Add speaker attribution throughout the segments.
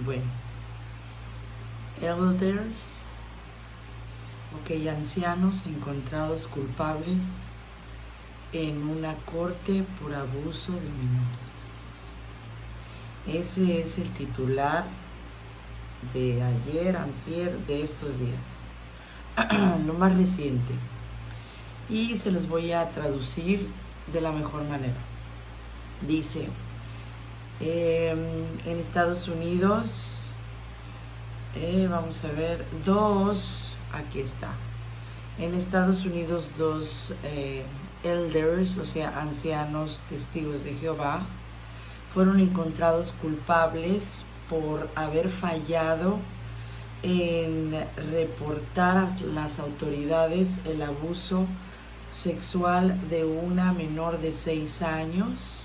Speaker 1: Bueno, elders, ancianos encontrados culpables en una corte por abuso de menores. Ese es el titular de ayer, antier, de estos días. Lo más reciente. Y se los voy a traducir de la mejor manera. Dice, en Estados Unidos, vamos a ver, aquí está. En Estados Unidos, dos elders, o sea, ancianos testigos de Jehová, fueron encontrados culpables por haber fallado en reportar a las autoridades el abuso sexual de una menor de 6 años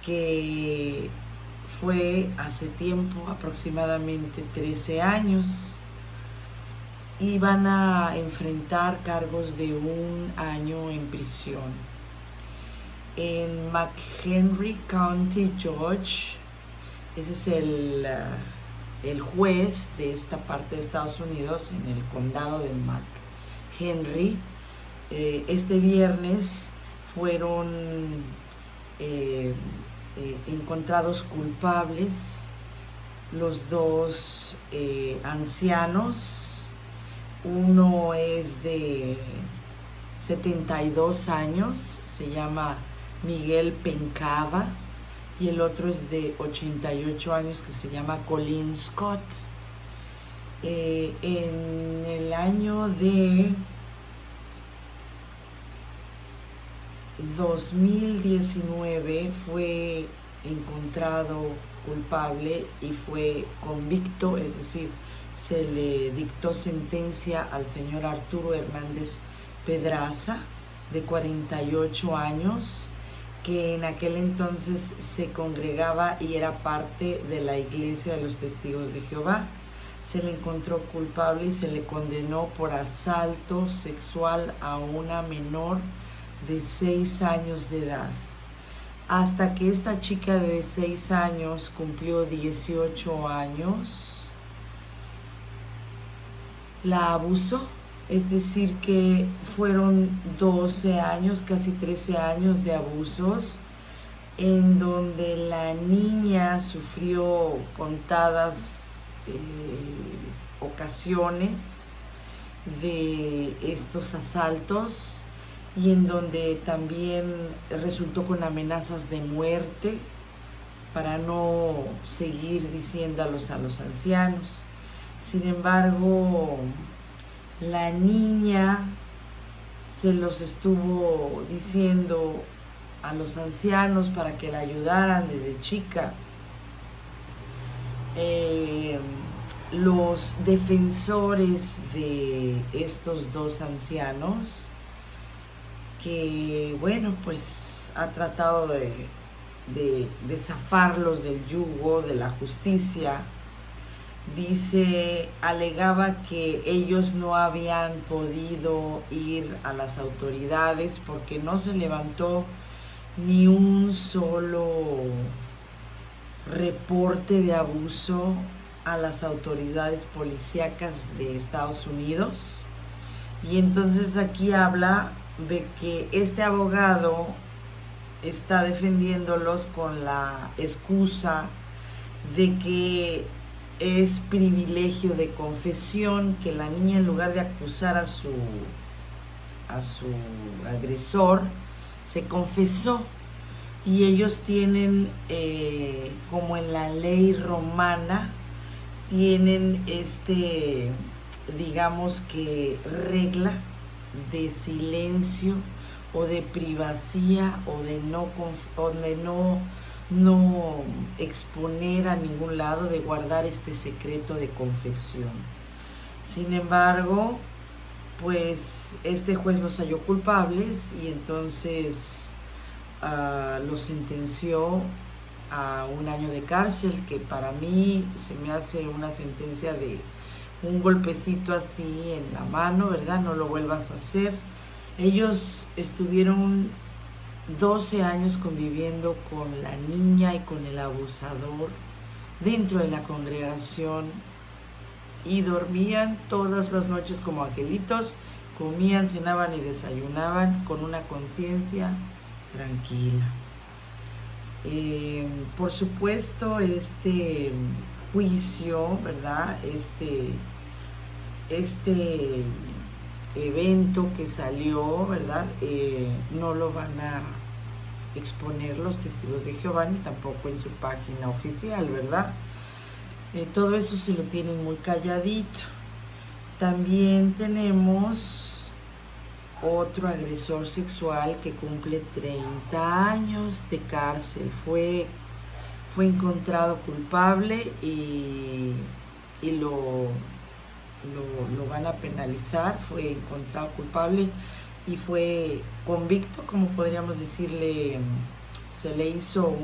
Speaker 1: que fue hace tiempo, aproximadamente 13 años, y van a enfrentar cargos de 1 año en prisión. En McHenry County, Georgia, ese es el juez de esta parte de Estados Unidos, en el condado de McHenry. Este viernes fueron encontrados culpables los dos ancianos. Uno es de 72 años, se llama Miguel Pencava, y el otro es de 88 años, que se llama Colin Scott. En el año de 2019 fue encontrado culpable y fue convicto, es decir, se le dictó sentencia al señor Arturo Hernández Pedraza, de 48 años, que en aquel entonces se congregaba y era parte de la Iglesia de los Testigos de Jehová. Se le encontró culpable y se le condenó por asalto sexual a una menor de 6 años de edad. Hasta que esta chica de 6 años cumplió 18 años, la abusó. Es decir, que fueron 12 años, casi 13 años de abusos, en donde la niña sufrió contadas ocasiones de estos asaltos, y en donde también resultó con amenazas de muerte para no seguir diciéndolos a los ancianos. Sin embargo, la niña se los estuvo diciendo a los ancianos para que la ayudaran desde chica. Los defensores de estos dos ancianos, que bueno, pues ha tratado de zafarlos del yugo de la justicia, alegaba que ellos no habían podido ir a las autoridades porque no se levantó ni un solo reporte de abuso a las autoridades policíacas de Estados Unidos. Y entonces aquí habla de que este abogado está defendiéndolos con la excusa de que es privilegio de confesión, que la niña, en lugar de acusar a su agresor, se confesó. Y ellos tienen, como en la ley romana, tienen digamos que regla de silencio o de privacidad, o de no exponer a ningún lado, de guardar este secreto de confesión. Sin embargo, pues este juez los halló culpables y entonces los sentenció a 1 año de cárcel, que para mí se me hace una sentencia de un golpecito así en la mano, ¿verdad? No lo vuelvas a hacer. Ellos estuvieron 12 años conviviendo con la niña y con el abusador dentro de la congregación y dormían todas las noches como angelitos, comían, cenaban y desayunaban con una conciencia tranquila. Por supuesto, este juicio, ¿verdad? Este evento que salió, ¿verdad? No lo van a exponer los testigos de Jehová ni tampoco en su página oficial, ¿verdad? Todo eso se lo tienen muy calladito. También tenemos otro agresor sexual que cumple 30 años de cárcel. Fue encontrado culpable y lo van a penalizar. Fue encontrado culpable y fue convicto, como podríamos decirle. Se le hizo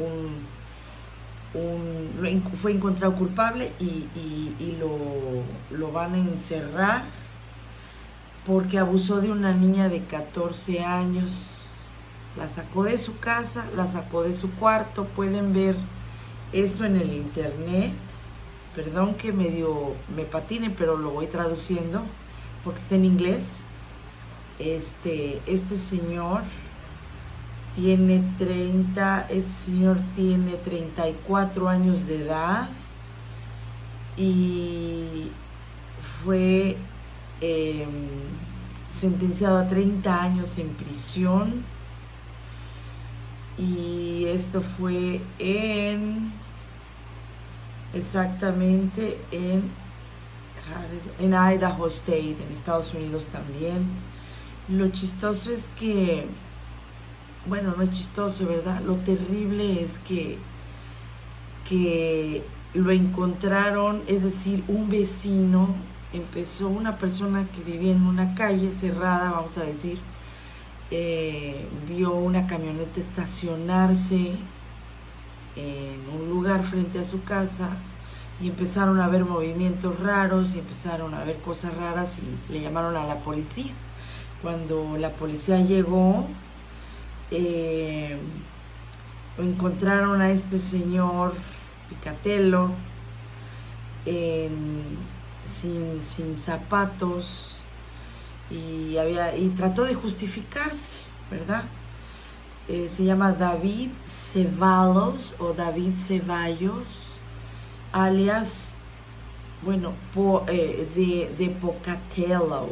Speaker 1: fue encontrado culpable y lo van a encerrar porque abusó de una niña de 14 años. La sacó de su casa, la sacó de su cuarto. Pueden ver esto en el internet. Perdón que me patine, pero lo voy traduciendo porque está en inglés. Este señor tiene 34 años de edad y fue sentenciado a 30 años en prisión, y esto fue exactamente en Idaho State, en Estados Unidos también. Lo chistoso es que, bueno, no es chistoso, ¿verdad? Lo terrible es que lo encontraron, es decir, un vecino una persona que vivía en una calle cerrada, vamos a decir, vio una camioneta estacionarse en un lugar frente a su casa y empezaron a ver movimientos raros y empezaron a ver cosas raras y le llamaron a la policía. Cuando la policía llegó, encontraron a este señor Picatello sin zapatos y trató de justificarse, ¿verdad? Se llama David Ceballos o David Ceballos, alias, bueno, de Pocatello,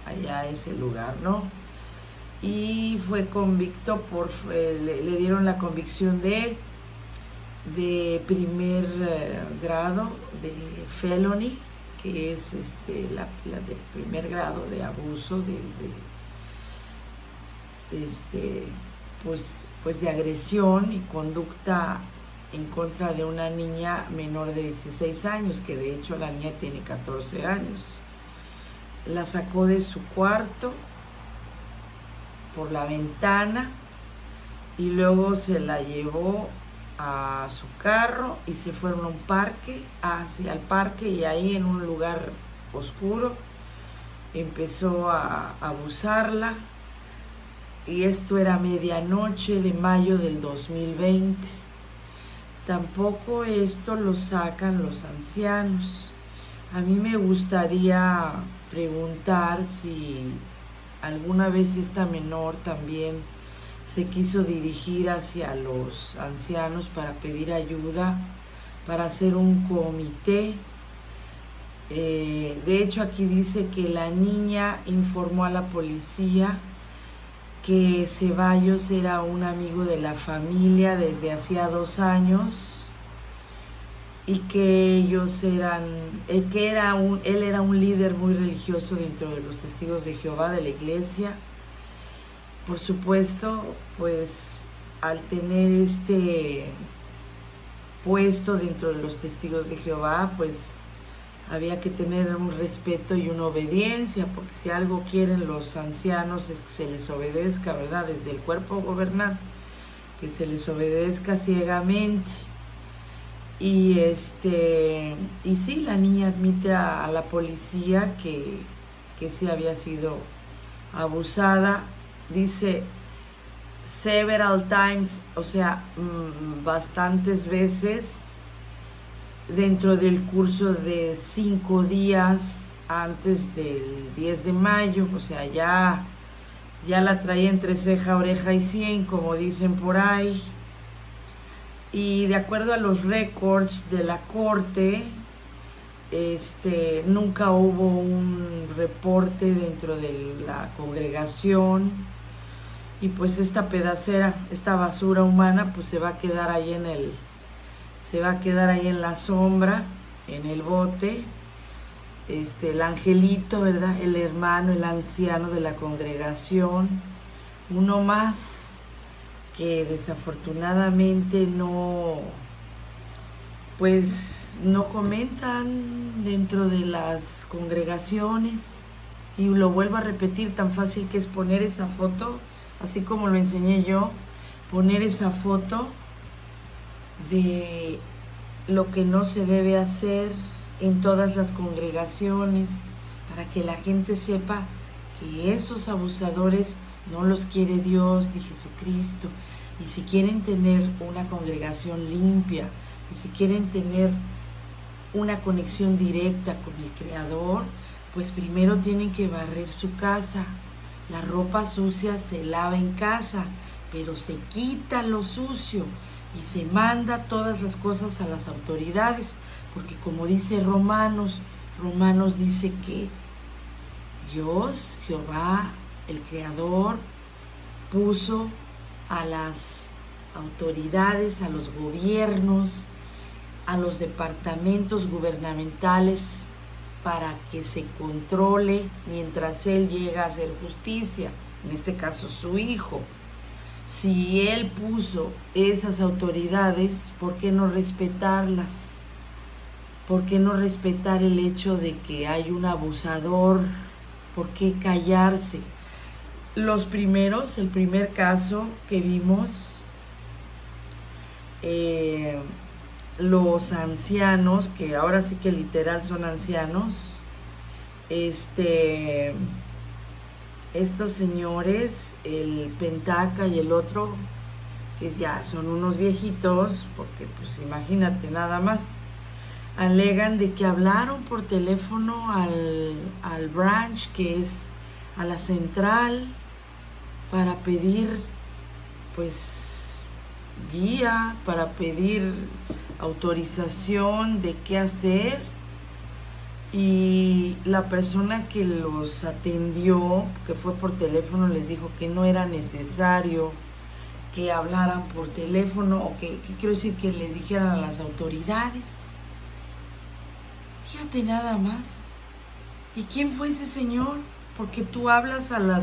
Speaker 1: allá ese lugar, ¿no? Y fue convicto le dieron la convicción de primer grado de felony, que es la de primer grado de abuso pues de agresión y conducta en contra de una niña menor de 16 años, que de hecho la niña tiene 14 años. La sacó de su cuarto por la ventana y luego se la llevó a su carro y se fueron a un parque, hacia el parque, y ahí en un lugar oscuro empezó a abusarla, y esto era medianoche de mayo del 2020. Tampoco esto lo sacan los ancianos. A mí me gustaría preguntar si alguna vez esta menor también se quiso dirigir hacia los ancianos para pedir ayuda, para hacer un comité. De hecho, aquí dice que la niña informó a la policía que Ceballos era un amigo de la familia desde hacía 2 años y que él era un líder muy religioso dentro de los Testigos de Jehová, de la iglesia. Por supuesto, pues al tener este puesto dentro de los Testigos de Jehová, pues había que tener un respeto y una obediencia, porque si algo quieren los ancianos es que se les obedezca, ¿verdad? Desde el cuerpo gobernante, que se les obedezca ciegamente. Y sí, la niña admite a la policía que sí había sido abusada. Dice several times, o sea, bastantes veces, dentro del curso de 5 días antes del 10 de mayo, o sea, ya la traía entre ceja, oreja y 100, como dicen por ahí. Y de acuerdo a los récords de la corte, nunca hubo un reporte dentro de la congregación, y pues esta pedacera, esta basura humana, pues se va a quedar ahí en la sombra, en el bote. El angelito, ¿verdad? El hermano, el anciano de la congregación, uno más que desafortunadamente pues no comentan dentro de las congregaciones. Y lo vuelvo a repetir, tan fácil que es poner esa foto, así como lo enseñé yo, poner esa foto de lo que no se debe hacer en todas las congregaciones, para que la gente sepa que esos abusadores no los quiere Dios ni Jesucristo. Y si quieren tener una congregación limpia, y si quieren tener una conexión directa con el Creador, pues primero tienen que barrer su casa. La ropa sucia se lava en casa, pero se quita lo sucio y se manda todas las cosas a las autoridades, porque como dice Romanos dice que Dios, Jehová, el Creador, puso a las autoridades, a los gobiernos, a los departamentos gubernamentales para que se controle mientras Él llega a hacer justicia, en este caso su Hijo. Si Él puso esas autoridades, ¿por qué no respetarlas? ¿Por qué no respetar el hecho de que hay un abusador? ¿Por qué callarse? El primer caso que vimos, los ancianos, que ahora sí que literal son ancianos, estos señores, el Pentaca y el otro, que ya son unos viejitos, porque pues imagínate nada más, alegan de que hablaron por teléfono al branch, que es a la central, para pedir pues guía, para pedir autorización de qué hacer, y la persona que los atendió, que fue por teléfono, les dijo que no era necesario que hablaran por teléfono, o que quiero decir, que les dijeran a las autoridades. Fíjate nada más. ¿Y quién fue ese señor? Porque tú hablas a la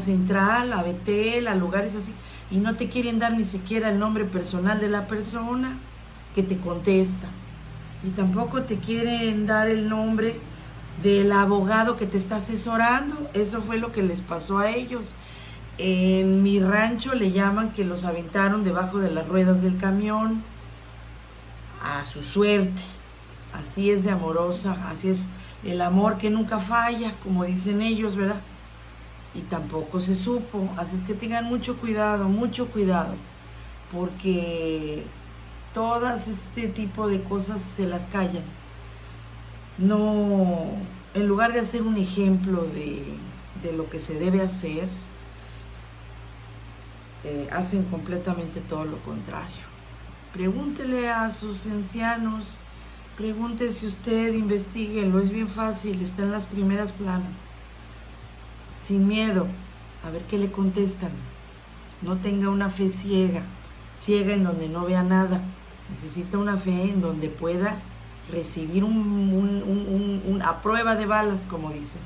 Speaker 1: central, a Betel, a lugares así, y no te quieren dar ni siquiera el nombre personal de la persona que te contesta, y tampoco te quieren dar el nombre del abogado que te está asesorando. Eso fue lo que les pasó a ellos. En mi rancho le llaman que los aventaron debajo de las ruedas del camión, a su suerte. Así es de amorosa, así es el amor, que nunca falla, como dicen ellos, ¿verdad? Y tampoco se supo. Así es que tengan mucho cuidado, porque todas este tipo de cosas se las callan. No, en lugar de hacer un ejemplo de lo que se debe hacer, hacen completamente todo lo contrario. Pregúntele a sus ancianos, pregúntese usted, investíguenlo, es bien fácil, está en las primeras planas. Sin miedo, a ver qué le contestan. No tenga una fe ciega en donde no vea nada. Necesita una fe en donde pueda recibir a prueba de balas, como dicen.